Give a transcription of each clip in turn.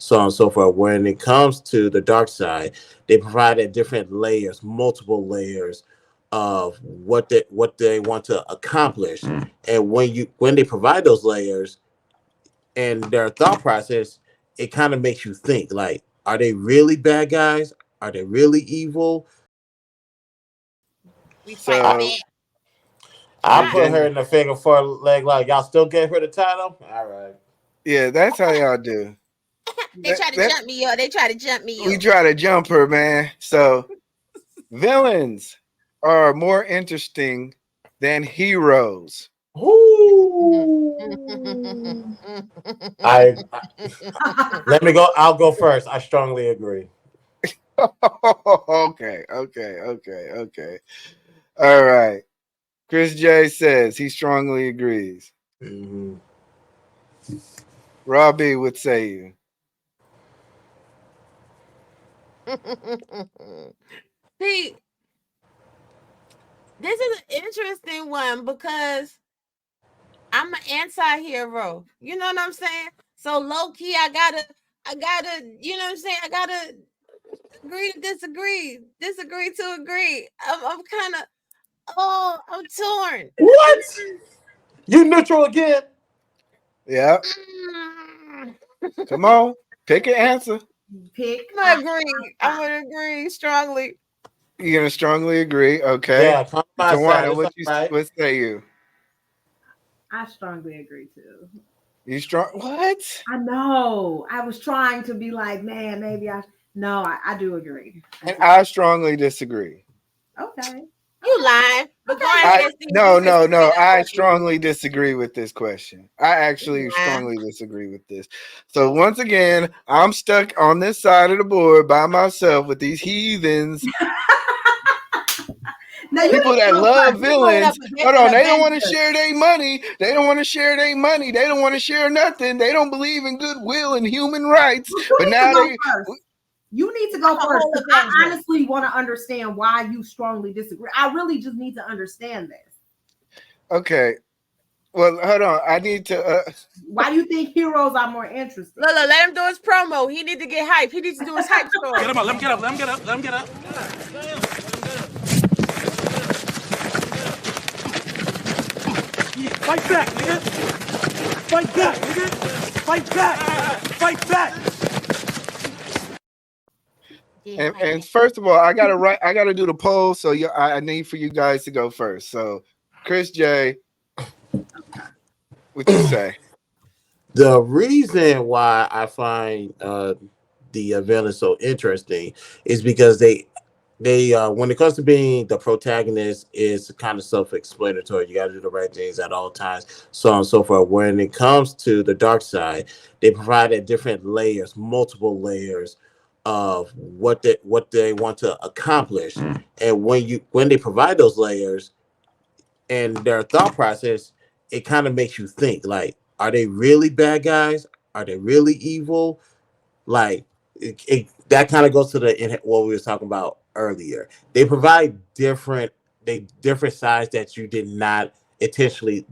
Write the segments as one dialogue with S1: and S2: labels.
S1: so on and so forth. When it comes to the dark side, they provided different layers, multiple layers of what they want to accomplish. And when they provide those layers and their thought process, it kind of makes you think like, are they really bad guys? Are they really evil?
S2: We fighting
S1: I,
S3: So
S2: back.
S1: I
S2: Ah,
S1: put her
S3: then,
S1: in the figure four leg. Like, y'all still get her the title? All right.
S3: yeah, that's how y'all do.
S2: they try to
S3: That
S2: jump me up. They try to jump me
S3: we
S2: up.
S3: try to jump her, man. So villains are more interesting than heroes.
S1: Ooh. I let me go. I'll go first. I strongly agree.
S3: Okay. All right. Chris J says he strongly agrees.
S1: Mhm.
S3: Robbie would say you.
S2: See, this is an interesting one because I'm an anti-hero. You know what I'm saying? So low key, I gotta, you know what I'm saying? I gotta agree to disagree to agree. I'm kind of, I'm torn.
S1: What? You neutral again?
S3: Yeah.
S2: Mm,
S3: Come on. Pick an answer.
S4: Pick.
S2: I'm gonna agree strongly.
S3: You're gonna strongly agree. Okay.
S1: Yeah, come on my side.
S3: Tawana,
S1: It's all right.
S3: what say you?
S4: I strongly agree too.
S3: You strong what?
S4: I know. I was trying to be like, man, maybe I. No, I do agree.
S3: And I strongly disagree.
S4: Okay.
S2: You lying, but go
S4: Okay.
S2: ahead. See if you can see that
S3: I
S2: question.
S3: strongly disagree with this question. I actually
S2: Lying.
S3: strongly disagree with this. So once again, I'm stuck on this side of the board by myself with these heathens.
S4: Now you
S3: People
S4: need to
S3: that
S4: go
S3: love
S4: first. You're going up
S3: villains.
S4: against
S3: Hold
S4: an
S3: on, they don't want to
S4: Avenger.
S3: share their money. They don't want to share their money. They don't want to share nothing. They don't believe in goodwill and human rights.
S4: You
S3: But
S4: need to
S3: now
S4: go
S3: they
S4: first. You need to
S2: I'm
S4: go
S2: a
S4: first
S2: whole
S4: because I
S2: Avenger.
S4: honestly want to understand why you strongly disagree. I really just need to understand this.
S3: okay. Well, hold on. I need to.
S4: Why do you think heroes are more interesting?
S2: Look, let him do his promo. He need to get hype. He needs to do his hype story.
S5: Get him up. Let him get up. Let him get up. Let him get up. Fight back, nigga. Fight back, nigga. Fight back. Fight back.
S2: Yeah,
S3: And first of all, I gotta do the poll. So I need for you guys to go first. So, Chris J, what you say?
S1: The reason why I find the villain so interesting is because they when it comes to being the protagonist is kind of self-explanatory. You got to do the right things at all times, so on and so forth. When it comes to the dark side, they provided different layers, multiple layers of what they want to accomplish. And when they provide those layers and their thought process, it kind of makes you think like, are they really bad guys? Are they really evil? Like, that kind of goes to what we were talking about earlier. They provide different sides that you did not initially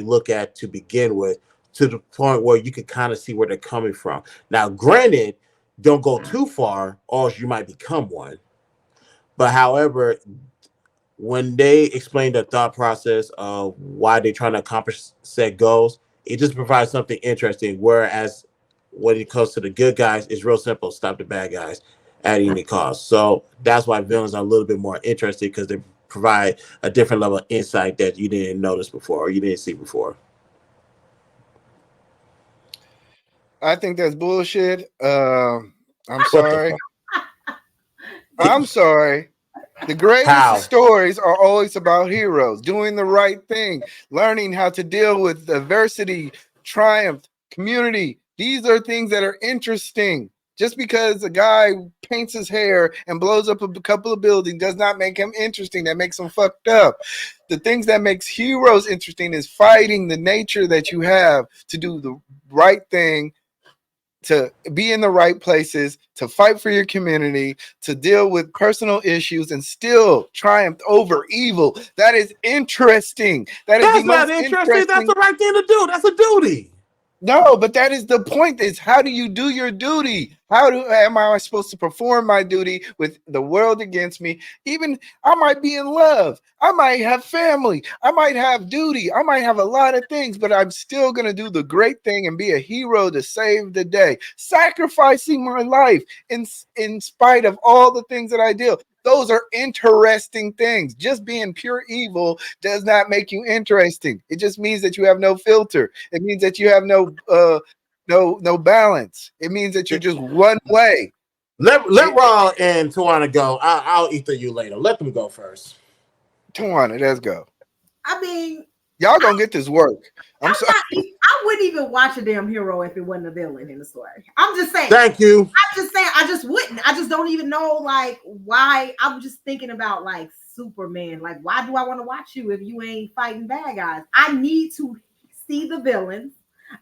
S1: look at to begin with, to the point where you can kind of see where they're coming from. Now, granted, don't go too far, or else you might become one. But however, when they explain the thought process of why they're trying to accomplish set goals, it just provides something interesting. Whereas when it comes to the good guys, it's real simple: stop the bad guys at any cost. So that's why villains are a little bit more interesting, because they provide a different level of insight that you didn't notice before or you didn't see before.
S3: I think that's bullshit. I'm
S1: What the
S3: sorry.
S1: fuck?
S3: I'm sorry. The greatest
S1: How?
S3: stories are always about heroes doing the right thing, learning how to deal with adversity, triumph, community. These are things that are interesting. Just because a guy paints his hair and blows up a couple of buildings does not make him interesting. That makes him fucked up. The things that makes heroes interesting is fighting the nature that you have to do the right thing, to be in the right places, to fight for your community, to deal with personal issues and still triumph over evil. That is interesting. That is the
S1: That's not
S3: most
S1: interesting. That's
S3: interesting.
S1: the right thing to do. That's a duty.
S3: No, but that is the point. Is how do you do your duty? How do am I supposed to perform my duty with the world against me? Even I might be in love. I might have family. I might have duty. I might have a lot of things, but I'm still going to do the great thing and be a hero to save the day, sacrificing my life in spite of all the things that I do. Those are interesting things. Just being pure evil does not make you interesting. It just means that you have no filter. It means that you have no balance. It means that you're just one way.
S1: Let Raw and Tawana go. I'll ether you later. Let them go first.
S3: Tawana, let's go.
S4: I mean,
S3: Y'all gonna get this work. I'm sorry.
S4: I wouldn't even watch a damn hero if it wasn't a villain in the story. I'm just saying.
S1: Thank you.
S4: I'm just saying. I just wouldn't. I just don't even know like why. I'm just thinking about like Superman. Like, why do I want to watch you if you ain't fighting bad guys? I need to see the villains.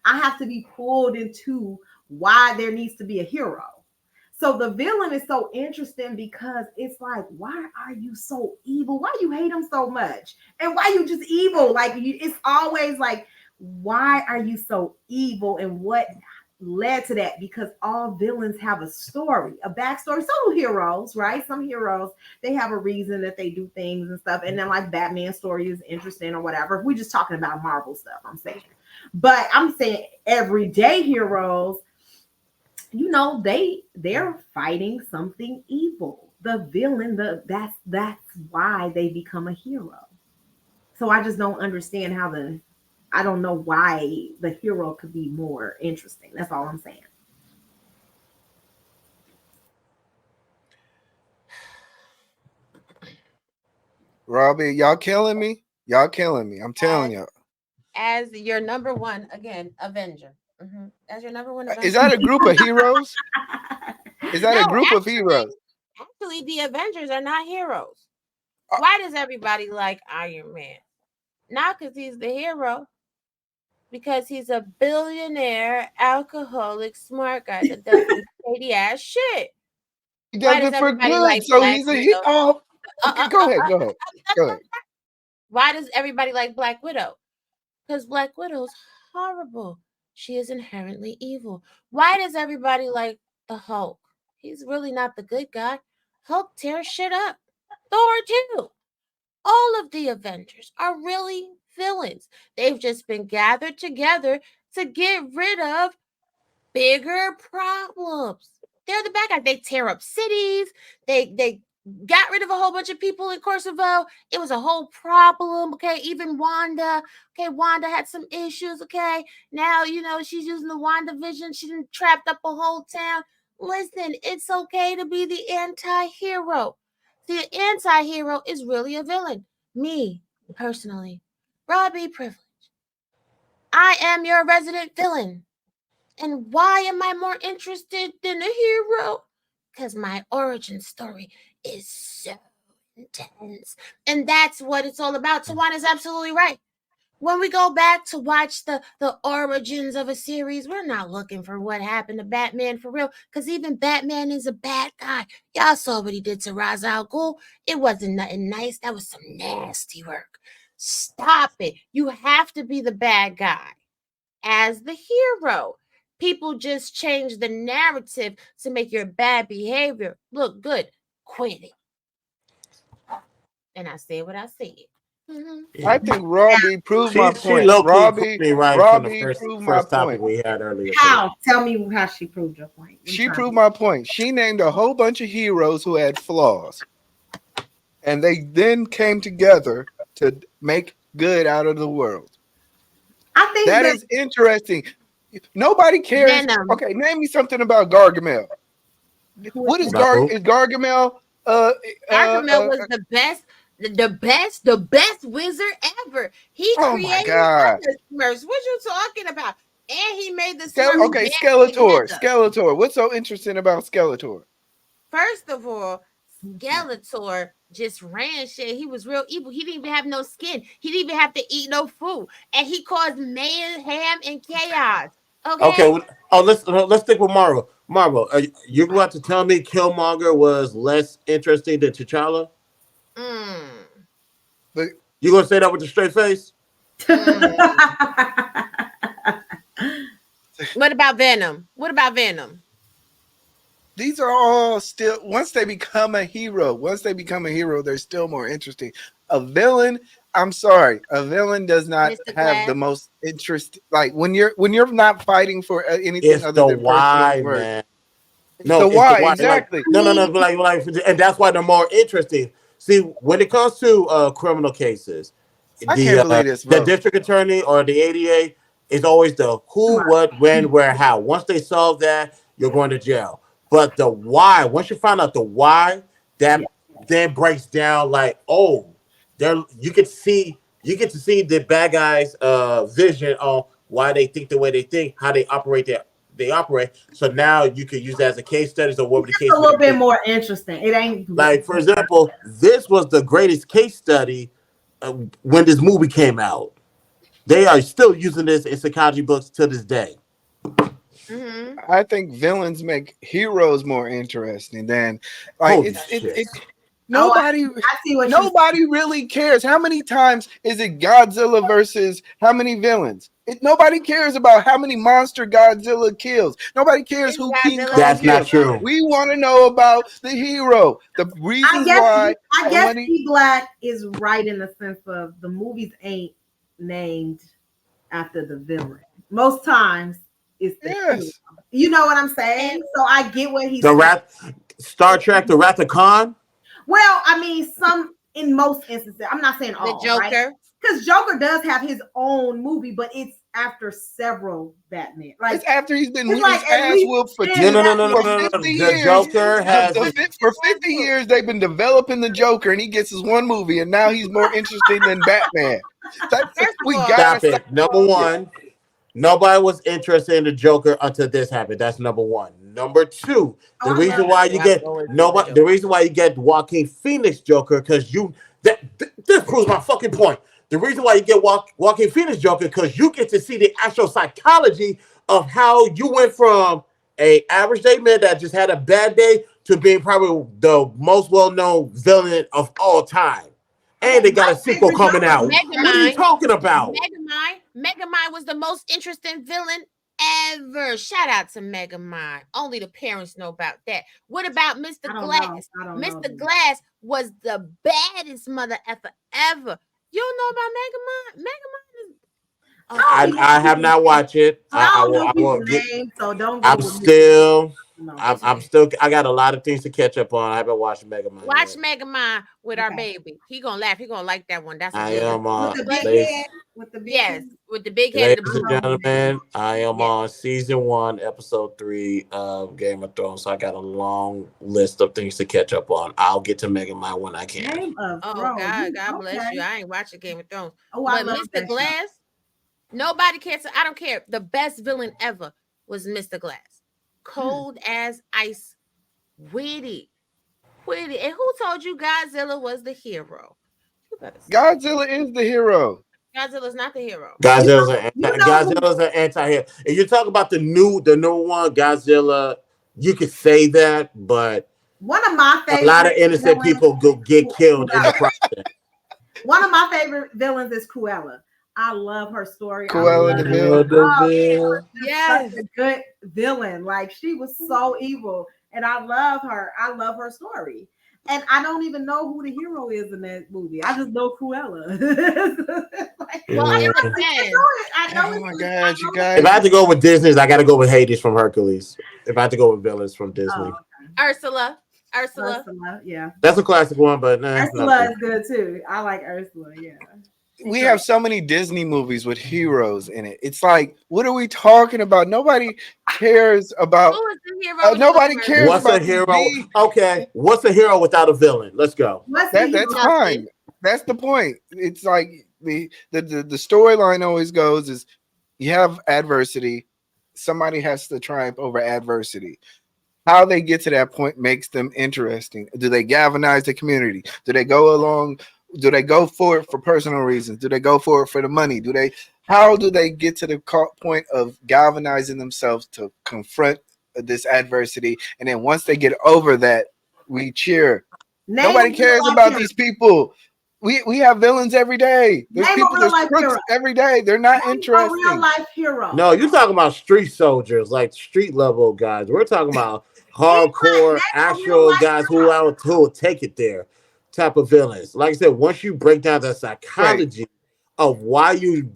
S4: I have to be pulled into why there needs to be a hero. So the villain is so interesting because it's like, why are you so evil? Why you hate him so much? And why you just evil? Like it's always like, why are you so evil? And what led to that? Because all villains have a story, a backstory. So do heroes, right? Some heroes, they have a reason that they do things and stuff. And then like Batman's story is interesting or whatever. If we're just talking about Marvel stuff, I'm saying. But I'm saying everyday heroes, you know, they're fighting something evil. The villain, that's why they become a hero. So I just don't understand I don't know why the hero could be more interesting. That's all I'm saying.
S3: Robbie, y'all killing me. Y'all killing me. I'm telling you.
S2: As your number one, again, Avenger. As your number one Avenger.
S3: Is that a group of heroes? Is that
S2: No,
S3: a group of heroes?
S2: actually, the Avengers are not heroes. Why does everybody like Iron Man? Not because he's the hero, because he's a billionaire, alcoholic, smart guy that does some shady ass shit.
S3: He
S2: Why
S3: does
S2: does
S3: it for
S2: everybody
S3: good.
S2: like
S3: So
S2: Black
S3: he's a hit.
S2: Widow?
S3: Oh, okay, go ahead. Go ahead. Go ahead.
S2: Why does everybody like Black Widow? Because Black Widow's horrible. She is inherently evil. Why does everybody like the Hulk? He's really not the good guy. Hulk tears shit up. Thor too. All of the Avengers are really villains. They've just been gathered together to get rid of bigger problems. They're the bad guys. They tear up cities. They got rid of a whole bunch of people in Kosovo. It was a whole problem. Okay, even Wanda. Okay, Wanda had some issues. Okay, now you know she's using the Wanda vision. She trapped up a whole town. Listen, it's okay to be the anti-hero. The anti-hero is really a villain. Me, personally, Robbie Privilege. I am your resident villain. And why am I more interested than a hero? Because my origin story is so intense. And that's what it's all about. Tawana's absolutely right. When we go back to watch the origins of a series, we're not looking for what happened to Batman for real. Because even Batman is a bad guy. Y'all saw what he did to Ra's al Ghul. It wasn't nothing nice. That was some nasty work. Stop it. You have to be the bad guy as the hero. People just change the narrative to make your bad behavior look good. Quit it. And I said what I said.
S3: I think Robbie proved my
S1: She
S3: point.
S1: low key proved
S3: Robbie,
S1: me right from the
S3: Robbie proved my
S1: first topic
S3: point.
S1: we had earlier today.
S4: How? Tell me how she proved your point.
S3: She proved my point. She named a whole bunch of heroes who had flaws, and they then came together to make good out of the world.
S4: I think
S3: That is interesting. Nobody cares.
S2: Venom.
S3: Okay, name me something about Gargamel. What is
S1: No.
S3: Is Gargamel?
S2: Gargamel was the best wizard ever. He
S3: Oh my
S2: created
S3: God.
S2: the Smurfs. What you talking about? And he made the Smurfs.
S3: Okay, Skeletor. Skeletor. What's so interesting about Skeletor?
S2: First of all, Skeletor just ran shit. He was real evil. He didn't even have no skin. He didn't even have to eat no food, and he caused mayhem and chaos. Okay.
S1: Okay. Oh, let's stick with Marvel. Marvel, you're about to tell me Killmonger was less interesting than T'Challa?
S2: Mm.
S3: But
S1: You gonna say that with a straight face?
S2: Mm. What about Venom? What about Venom?
S3: These are all still once they become a hero, they're still more interesting. A villain, I'm sorry, a villain does not
S2: Mr.
S3: have the
S2: Glass?
S3: most interest. Like when you're not fighting for anything
S1: It's
S3: other
S1: the
S3: than personal
S1: why,
S3: worth.
S1: man.
S3: It's
S1: No,
S3: the
S1: it's the
S3: why
S1: why. Like
S3: exactly.
S4: I
S1: no,
S4: mean,
S1: and that's why they're more interesting. See, when it comes to criminal cases,
S3: I can't believe this,
S1: the
S3: bro.
S1: district attorney or the ADA is always the
S4: come
S1: who,
S4: on.
S1: what, when, where, how. Once they solve that, you're going to jail. But the why, once you find out the why,
S4: Yeah.
S1: that then breaks down like, oh, there you get to see the bad guys' vision on why they think the way they think, how they operate. So now you could use that as a case study or
S4: It's
S1: whatever the
S4: just a
S1: case may
S4: little bit
S1: be.
S4: more interesting. It ain't.
S1: Like for example, this was the greatest case study when this movie came out. They are still using this in psychology books to this day.
S2: Mm-hmm.
S3: I think villains make heroes more interesting than like
S1: Holy
S3: it
S1: shit!
S4: Oh,
S3: nobody
S4: I see what you.
S3: nobody really cares. How many times is it Godzilla versus how many villains? Nobody cares about how many monster Godzilla kills. Nobody cares
S2: It's
S3: who King
S2: Godzilla
S3: Kong
S1: That's not
S3: kills.
S1: true.
S3: We want to know about the hero, the
S4: I
S3: reasons
S4: guess.
S3: why,
S4: I
S3: and
S4: guess
S3: when he.
S4: P Black is right in the sense of the movies ain't named after the villain. Most times it's the hero.
S3: Yes,
S4: You know what I'm saying?
S2: and
S4: So I get what he's
S1: The
S4: saying.
S1: Wrath, Star Trek, the Wrath of Khan.
S4: Well, I mean, some in most instances, I'm not saying
S2: the
S4: all, right?
S2: Joker.
S4: Because Joker does have his own movie, but it's after several Batman.
S3: it's
S4: Like
S3: after he's been
S4: it's
S3: getting his
S4: like at
S3: ass
S4: least
S3: whooped for
S4: 10
S3: for
S4: Batman.
S3: 50
S1: The
S3: years.
S1: Joker has his.
S3: For 50 years, they've been developing the Joker, and he gets his one movie, and now he's more interesting than Batman.
S2: First of
S3: We
S2: all,
S3: gotta
S1: Stop
S3: stop.
S1: it. Number one, nobody was interested in the Joker until this happened. That's number one. Number two,
S4: Oh,
S1: the
S4: I love
S1: reason
S2: first
S1: why
S2: of
S1: you
S2: all, I'm
S1: get
S2: always for the
S1: nobody, the
S2: Joker.
S1: reason why you get Joaquin Phoenix Joker, because this proves my fucking point. The reason why you get Joaquin Phoenix Joker, because you get to see the actual psychology of how you went from a average day man that just had a bad day to being probably the most well known villain of all time. And they got
S4: my
S1: a sequel
S4: favorite
S1: coming
S4: Joker
S1: out.
S4: was
S1: What are you
S2: Megamind.
S1: talking about?
S2: Megamind was the most interesting villain ever. Shout out to Megamind. Only the parents know about that. What about
S4: I
S2: Mr.
S4: don't know.
S2: Glass?
S4: I don't know.
S2: Mr. Glass was the baddest mother effer ever. You don't know about Megamind? Megamind is
S4: I don't even know
S1: I have
S4: people's
S1: not
S4: names.
S1: watched it.
S4: So I don't know
S1: I will
S4: people's
S1: get.
S4: names, so don't go
S1: I'm
S4: with me.
S1: still.
S4: No.
S1: I'm
S2: it's
S1: still. I got a lot of things to catch up on. I haven't watched Mega Man
S2: watch
S1: yet.
S2: Megamind with our
S4: Okay.
S2: baby. He gonna laugh. He gonna like that one. That's a
S1: I
S2: good one.
S1: am
S4: With the big
S2: But
S1: ladies,
S4: head, with the big
S2: yes,
S4: head.
S2: with the big head and the
S1: ladies
S4: I
S1: and
S2: blue.
S4: know his name.
S1: gentlemen. I am
S2: Yes.
S1: on season one, episode 3 of Game of Thrones. So I got a long list of things to catch up on. I'll get to Mega Man when I can.
S4: Game of
S2: Oh
S4: Thrones.
S2: God, God bless you.
S4: Okay.
S2: I ain't watching Game of Thrones.
S4: Oh, I
S2: But
S4: love
S2: Mr.
S4: that show.
S2: Glass, nobody cares. I don't care. The best villain ever was Mr. Glass.
S4: Hmm.
S2: Cold as ice, witty, witty. And who told you Godzilla was the hero? You better stop.
S3: Godzilla is the hero.
S2: Godzilla's not the hero.
S4: You
S1: Godzilla's
S4: know, you know who
S1: Godzilla's an anti-hero. If you talk about the new one, Godzilla, you could say that, but
S4: one of my
S1: a lot
S4: favorite
S1: of innocent
S4: villains
S1: people go get
S4: is
S1: killed in the
S4: Cruella.
S1: process.
S4: One of my favorite villains is Cruella. I love her story. I
S3: Cruella
S4: love
S3: de
S4: it.
S3: Vil.
S4: Oh, she was just such
S2: Yes.
S4: a good villain. Like she was so evil, and I love her. I love her story. And I don't even know who the hero is in that movie. I just know Cruella. Like,
S2: Well,
S4: I
S2: it
S4: know,
S2: depends.
S4: I know
S3: Oh my
S4: it's I
S3: God, you
S4: know
S1: If
S3: guys!
S1: I had to go with Disney's, I got to go with Hades from Hercules. If I had to go with villains from Disney,
S4: oh,
S2: Ursula. Ursula.
S4: Ursula, yeah.
S1: that's a classic one, but nah, not
S4: Ursula
S1: good.
S4: is good too. I like Ursula, yeah. She's
S3: We
S4: great.
S3: have so many Disney movies with heroes in it. It's like, what are we talking about? Nobody cares about.
S2: Who is the hero in the
S3: Nobody cares
S2: universe?
S1: What's a
S3: about these
S1: hero?
S3: B.
S1: Okay, what's a hero without a villain? Let's go.
S4: What's the
S3: That's
S4: hero?
S3: fine.
S2: Nothing.
S3: That's the point. It's like the storyline always goes is you have adversity. Somebody has to triumph over adversity. How they get to that point makes them interesting. Do they galvanize the community? Do they go along? Do they go for it for personal reasons? Do they go for it for the money? Do they? How do they get to the point of galvanizing themselves to confront this adversity? And then once they get over that, we cheer.
S4: Name a
S3: Nobody
S4: hero
S3: cares
S4: I
S3: about
S4: cheer.
S3: these people. We have villains every day. There's
S4: Name a
S3: people,
S4: real
S3: there's
S4: life
S3: crooks
S4: hero.
S3: every day. They're not
S4: Name a real
S3: interesting.
S4: life hero.
S1: No, you're talking about street soldiers, like street level guys. We're talking about
S4: Name
S1: hardcore,
S4: a real
S1: actual
S4: life
S1: guys
S4: hero.
S1: who will take it there type of villains. Like I said, once you break down the
S3: Wait,
S1: psychology of why you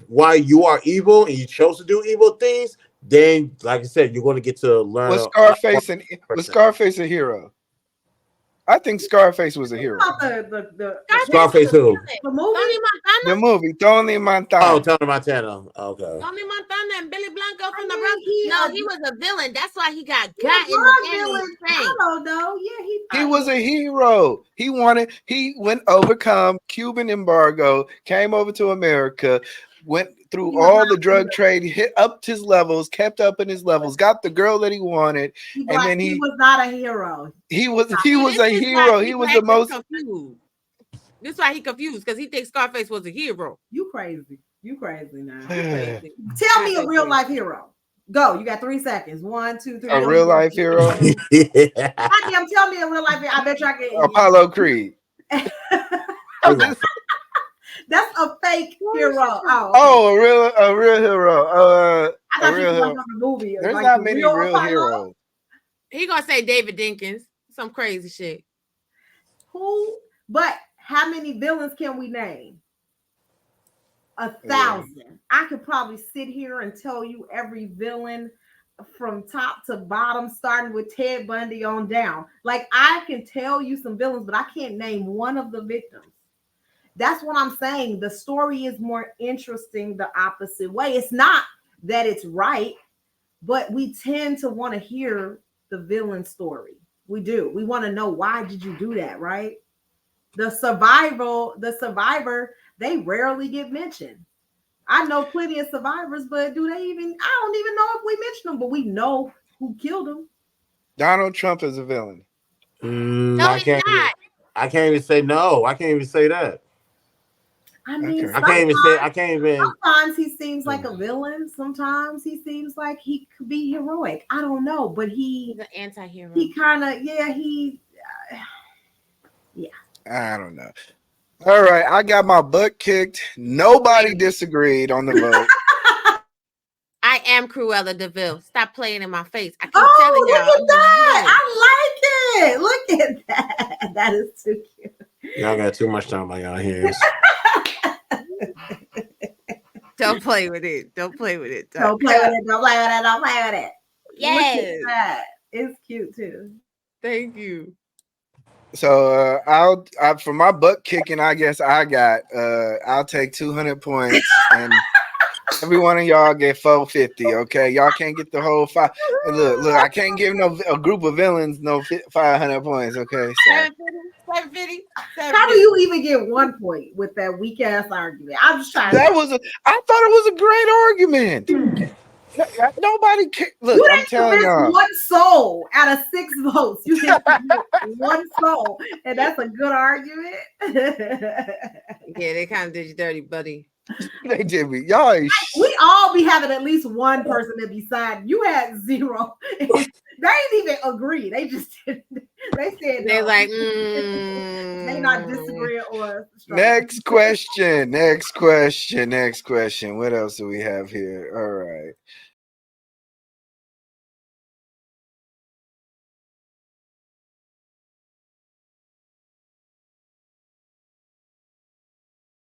S1: are evil and you chose to do evil things, then like I said, you're going to get to learn
S3: was
S1: a lot more
S3: Scarface and was
S1: person.
S3: Scarface a hero? I think Scarface was a
S4: What
S3: hero.
S4: about the
S1: Scarface who?
S4: the movie?
S2: Tony
S3: The
S2: Montana,
S3: movie Tony
S1: Oh,
S3: Montana.
S1: Tony Montana. Okay.
S2: Tony Montana, and Billy Blanco from
S4: I
S2: the
S4: mean,
S2: Bronx. No, he was a villain. That's why he got
S4: he a
S2: got in
S4: drug
S2: the end.
S4: villain. I don't know. Yeah,
S3: He was a hero. He went overcome Cuban embargo, came over to America, went through
S4: He was
S3: all
S4: not
S3: the
S4: a
S3: drug
S4: hero.
S3: trade, hit up his levels, kept up in his levels, got the girl that he wanted,
S4: He
S3: and
S4: like
S3: then
S4: he was not a hero.
S3: he was
S2: See,
S3: a
S2: this is why
S3: hero. He
S2: people
S3: was the
S2: acting
S3: most
S2: confused. This is why he confused because he thinks Scarface was a hero.
S4: You crazy. You crazy now.
S2: Crazy.
S4: Tell me a
S2: Scarface
S4: real
S2: was-
S4: life hero. Go. You got 3 seconds. 1, 2, 3.
S3: a real life hero.
S1: Yeah.
S4: Goddamn, tell me a real life hero. I bet you I can.
S3: Apollo Creed.
S4: That's a fake hero. Oh,
S3: Oh, a real hero.
S4: I
S3: A
S4: thought you
S3: real
S4: were
S3: hero.
S4: talking about the movie.
S3: There's
S4: like
S3: not
S4: the
S3: many
S4: real
S3: real
S4: Apollo.
S3: heroes.
S2: He gonna say David Dinkins, some crazy shit.
S4: Who? But how many villains can we name? 1,000. I could probably sit here and tell you every villain from top to bottom, starting with Ted Bundy on down. Like I can tell you some villains, but I can't name one of the victims. That's what I'm saying. The story is more interesting the opposite way. It's not that it's right, but we tend to want to hear the villain story. We do. We want to know, why did you do that, right? The survivor, they rarely get mentioned. I know plenty of survivors, but do they even? I don't even know if we mention them, but we know who killed them.
S3: Donald Trump is a villain.
S2: No,
S1: I
S2: he's
S1: can't.
S2: not.
S1: I can't even say no. I can't even say that.
S4: I mean,
S3: Okay.
S1: I can't even say. I can't even.
S4: sometimes he seems like a villain. Sometimes he seems like he could be heroic. I don't know, but
S2: He's an anti-hero.
S4: he kind of
S3: I don't know. All right, I got my butt kicked. Nobody disagreed on the vote.
S2: I am Cruella DeVille. Stop playing in my face. I keep
S4: Oh,
S2: telling
S4: look
S2: y'all.
S4: at that! I like it. Look at that. That is too cute.
S1: Y'all got too much time on y'all hands.
S2: Don't play with it. Don't play with it.
S4: Don't play with it. Don't play with it. Don't play with it.
S2: Yes.
S4: Look at that. It's cute too.
S2: Thank you.
S3: So for my butt kicking, I guess I'll take 200 points, and every one of y'all get 450. Okay, y'all can't get the whole five. Look, I can't give a group of villains no 500 points. Okay, so
S2: 750.
S4: How do you even get 1 point with that weak ass argument? I'm just trying.
S3: I thought it was a great argument. Nobody look.
S4: You
S3: I'm
S4: didn't
S3: telling
S4: convince
S3: y'all.
S4: one soul out of 6 votes. You didn't convince one soul, and that's a good argument.
S2: Yeah, they kind of did you dirty, buddy.
S3: They did me. Y'all ain't
S4: We all be having at least one person that be side. You had 0. They didn't even agree. They just didn't. They said
S2: They're
S4: no.
S2: like,
S4: They not disagreeing or
S3: Next question. What else do we have here? All right.